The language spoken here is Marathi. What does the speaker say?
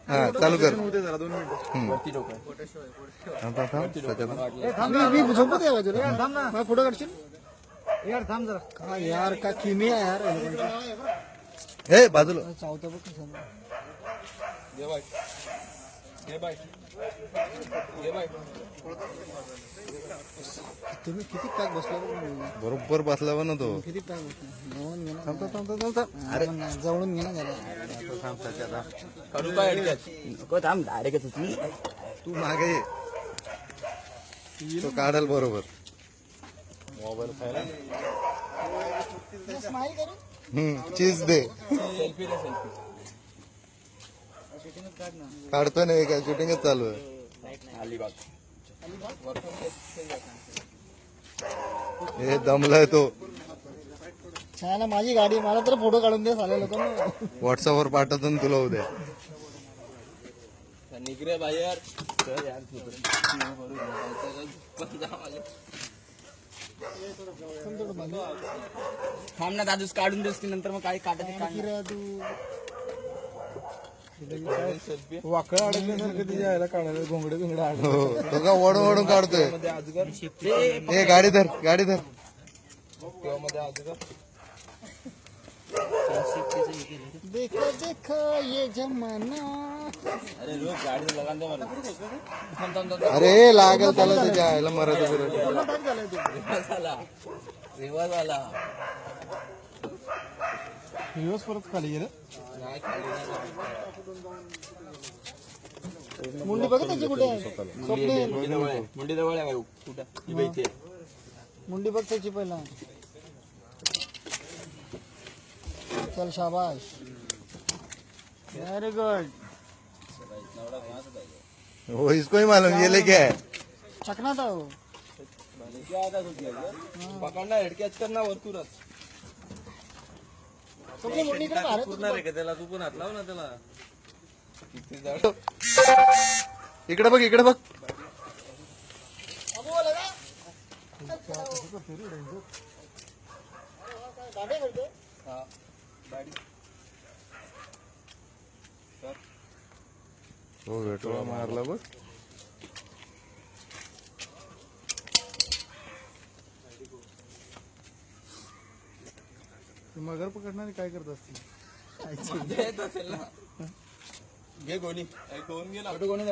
हा चालू कर. जरा 2 मिनिटं वरती लोक झोपत आहे बाजूला थांब ना मला फोटो काढशील यार थांब जरा काय यार का किमी आहे यार हे बाजूला चावता बघ कसं घे बाय घे बाय घे बाय. तुम्ही किती पॅक बसला बरोबर बसला बा ना तो. किती पॅक बसला जवळून घे ना थांब. अरे जवळून घे ना जरा करू काय अडक्यात नको थांब डायरेक्ट तुम्ही तू मागे ये. तो काढल बरोबर. मोबाईल खायला स्माइल करू चीज दे. सेल्फी रे सेल्फी काढतोय नाही काय शूटिंगच चालू आहे. अलिबाग हे दमलाय तो. छान माझी गाडी मला तर फोटो काढून दे चालेल होतं ना व्हॉट्सअपवर पाठवतो ना तुला उद्या. निघरे बाहेर थांब ना दादूस काढून देस की नंतर मग काय काढायचं तू वाकड अडकल्यासारखं तिच्या यायला काढायला घोंगडे घोंगडे हो तो का ओढून ओढून काढतोय. अजगर हे गाडी धर गाडी धर. मध्ये अजगर देखो देखो ये जमाना अरे लोक गाडी लगान दे मला अरे लागल त्याला त्याच्या आयला मराठी रिवाज आला दिवस परत खाली गेलं मुंडी बघ त्याची कुठे आहे स्वप्नील मुंडी जवळ आहे कुठं इथे मुंडी बघ त्याची पहिला चल शाबाश वेरी गुड हो इसको ही मालूम ये लेके है. चकना था वो पकडणार हेडकॅच करणार वरतूनच स्वप्नील मुंडी इकडे भारत रे का त्याला तू पण हात लाव ना त्याला किती जड इकडे बघ इकडे बघ. अबू बोला का गाडी करते हा गाडी हो वेटोळा मारला बघ. मगर पकडणारे काय करत असतील असेल ना घे गोणी कोण गेला कोणी